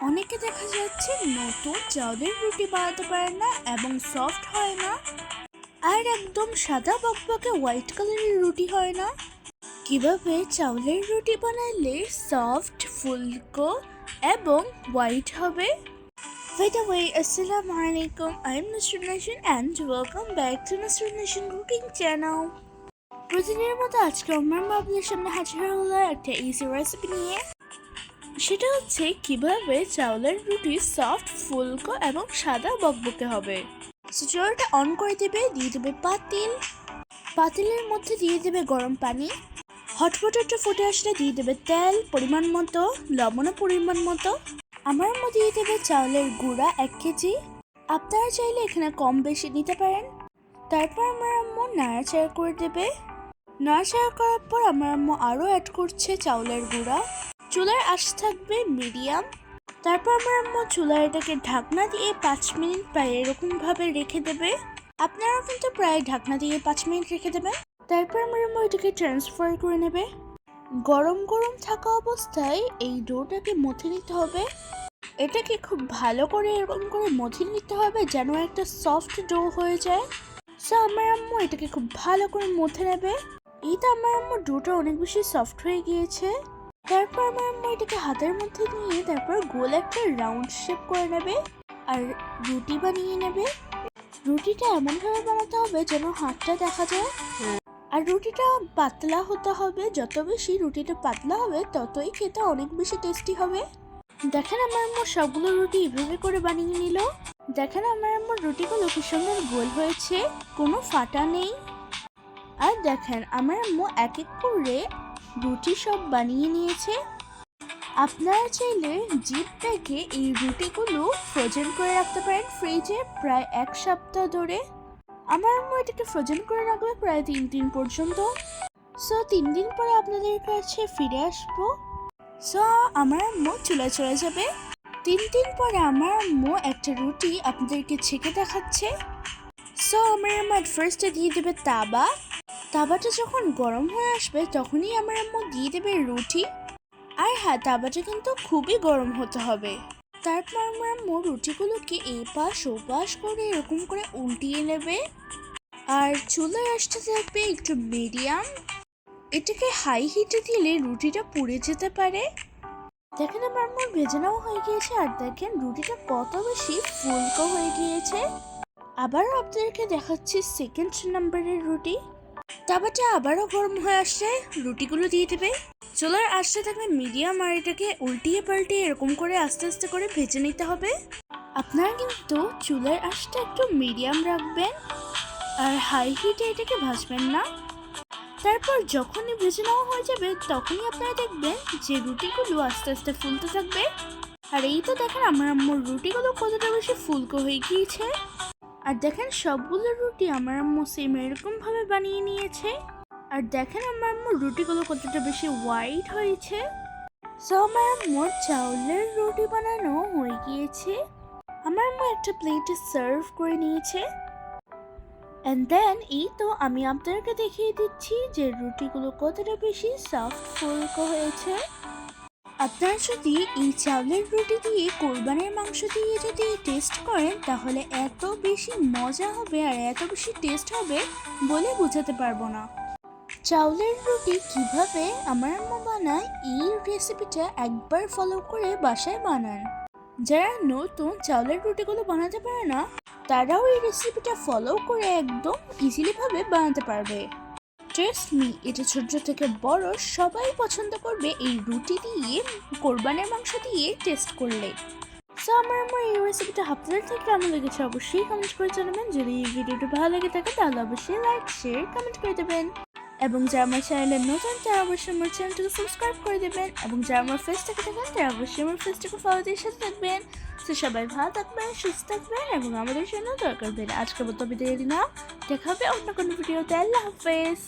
অনেকে দেখা যাচ্ছে নতুন চাউলের রুটি বানাতে পারে না এবং সফট হয় না, আর একদম সাদা বকবকে হোয়াইট কালারের রুটি হয় না। কিভাবে চাউলের রুটি বানালে সফট, ফুলকো এবং হোয়াইট হবে? By the way, Assalamu alaikum. I'm Nasrul Nation and welcome back to Nasrul Nation Cooking Channel. প্রতিদিনের মতো আজকে আমার মা আপনাদের সামনে হাজির হলো একটা ইজি রেসিপি নিয়ে। সেটা হচ্ছে কিভাবে চাউলের রুটি সফট, ফুলকো এবং সাদা বকবকে হবে। চুলাটা অন করে দেবে, দিয়ে দেবে পাতিলের মধ্যে দিয়ে দেবে গরম পানি। হটপটারটা ফুটে আসলে দিয়ে দেবে তেল পরিমাণ মতো, লবণও পরিমাণ মতো। আমার মধ্যে দিয়ে দেবে চাউলের গুঁড়া 1 কেজি। আপনারা চাইলে এখানে কম বেশি নিতে পারেন। তারপর আমার আম্মু নাড়াচাড়া করে দেবে। নাড়াচাড়া করার পর আমার আম্মু আরও অ্যাড করছে চাউলের গুঁড়া। চুলার আঁচ থাকবে মিডিয়াম। তারপর আমার আম্মু চুলার এটাকে ঢাকনা দিয়ে 5 মিনিট প্রায় এরকমভাবে রেখে দেবে। আপনারাও কিন্তু প্রায় ঢাকনা দিয়ে 5 মিনিট রেখে দেবেন। তারপর আমার আম্মু এটাকে ট্রান্সফার করে নেবে। গরম গরম থাকা অবস্থায় এই ডোটাকে মথে নিতে হবে। এটাকে খুব ভালো করে এরকম করে মথে নিতে হবে যেন একটা সফট ডো হয়ে যায়। সো আমার আম্মু এটাকে খুব ভালো করে মথে নেবে। এই তো আমার আম্মু ডোটা অনেক বেশি সফট হয়ে গিয়েছে। তারপর আমার আম্মু এটাকে হাতের মধ্যে নিয়ে তারপর গোল একটা রাউন্ড শেপ করে নেবে আর রুটি বানিয়ে নেবে। রুটিটা এমনভাবে বানাতে হবে যেন হাতটা দেখা যায়। আর রুটিটা পাতলা হতে হবে, যত বেশি রুটিটা পাতলা হবে ততই খেতে অনেক বেশি টেস্টি হবে। দেখেন আমার আম্মু সবগুলো রুটি এভাবে করে বানিয়ে নিল। দেখেন আমার আম্মুর রুটিগুলো কি সুন্দর গোল হয়েছে, কোনো ফাটা নেই। আর দেখেন আমার আম্মু এক এক করে রুটি সব বানিয়ে নিয়েছে। আপনারা চাইলে জিপ ব্যাগে এই রুটিগুলো ফ্রোজেন করে রাখতে পারেন ফ্রিজে প্রায় 1 সপ্তাহ ধরে। আমার আম্মু এটাকে ফ্রোজেন করে রাখবে প্রায় 3 দিন পর্যন্ত। সো 3 দিন পরে আপনাদের কাছে ফিরে আসবো। সো আমার আম্মু চুলায় চলে যাবে। 3 দিন পরে আমার আম্মু একটা রুটি আপনাদেরকে ছেঁকে দেখাচ্ছে। সো আমার আম্মু ফার্স্টে দিয়ে দেবে তাওয়াটা যখন গরম হয়ে আসবে তখনই আমার আম্মু দিয়ে দেবে রুটি। আর হ্যাঁ, তাওয়াটা কিন্তু খুবই গরম হতে হবে। তারপর আমার আম্মু রুটিগুলোকে এপাশ ওপাশ করে এরকম করে উল্টিয়ে নেবে। আর চুলার আঁচটা থাকবে একটু মিডিয়াম। এটাকে হাই হিটে দিলে রুটিটা পুড়ে যেতে পারে। দেখেন আমার আম্মুর ভেজে নেওয়া হয়ে গিয়েছে। আর দেখেন রুটিটা কত বেশি ফুলকো হয়ে গিয়েছে। আবারও আপনাদেরকে দেখাচ্ছি সেকেন্ড নাম্বারের রুটি। তাওয়াটা আবারও গরম হয়ে আসছে, রুটিগুলো দিয়ে দেবে। চুলার আঁচটা থাকবে মিডিয়াম আর এটাকে উল্টিয়ে পাল্টিয়ে এরকম করে আস্তে আস্তে করে ভেজে নিতে হবে। আপনারা কিন্তু চুলার আঁচটা একটু মিডিয়াম রাখবেন আর হাই হিটে এটাকে ভাজবেন না। তারপর যখনই ভেজে নেওয়া হয়ে যাবে তখনই আপনারা দেখবেন যে রুটিগুলো আস্তে আস্তে ফুলতে থাকবে। আর এই তো দেখেন আমার আম্মুর রুটিগুলো কতটা বেশি ফুলকো হয়ে গিয়েছে। আর দেখেন সবগুলো রুটি আমার আম্মু সেম এরকমভাবে বানিয়ে নিয়েছে। আর দেখেন আমার আম্মুর রুটিগুলো কতটা বেশি হোয়াইট হয়েছে। সো আমার আম্মুর চাউলের রুটি বানানো হয়ে গিয়েছে। আমার আম্মু একটা প্লেটে সার্ভ করে নিয়েছে। অ্যান্ড দেন এই তো আমি আপনাদেরকে দেখিয়ে দিচ্ছি যে রুটিগুলো কতটা বেশি সফট ফুলকো হয়েছে। আপনারা যদি এই চাউলের রুটি দিয়ে কোরবানির মাংস দিয়ে যদি টেস্ট করেন তাহলে এত বেশি মজা হবে আর এত বেশি টেস্ট হবে বলে বোঝাতে পারবো না। চাউলের রুটি কিভাবে আমার আম্মু বানায় এই রেসিপিটা একবার ফলো করে বাসায় বানান। যারা নতুন চাউলের রুটিগুলো বানাতে পারে না তারাও এই রেসিপিটা ফলো করে একদম ইজিলি ভাবে বানাতে পারবে। ট্রাস্ট মি, এটা ছোট থেকে বড় সবাই পছন্দ করবে এই রুটি দিয়ে কোরবানির মাংস দিয়ে টেস্ট করলে। সো আমার এই রেসিপিটা আপনাদের থেকে কেমন লেগেছে অবশ্যই কমেন্ট করে জানাবেন। যদি এই ভিডিওটা ভালো লেগে থাকে তাহলে অবশ্যই লাইক শেয়ার কমেন্ট করে দেবেন। এবং যারা আমার চ্যানেলে নতুন তারা অবশ্যই আমার চ্যানেলটাকে সাবস্ক্রাইব করে দেবেন। এবং যারা আমার ফেসটাকে থাকেন তারা অবশ্যই আমার ফেসটাকে ফলো দিয়ে সাথে থাকবেন। তো সবাই ভালো থাকবেন, সুস্থ থাকবেন এবং আমাদের জন্য দোয়া করবেন। আজকের মতো বিদায় দিলাম, দেখা হবে অন্য কোনো ভিডিওতে। আল্লাহ হাফেজ।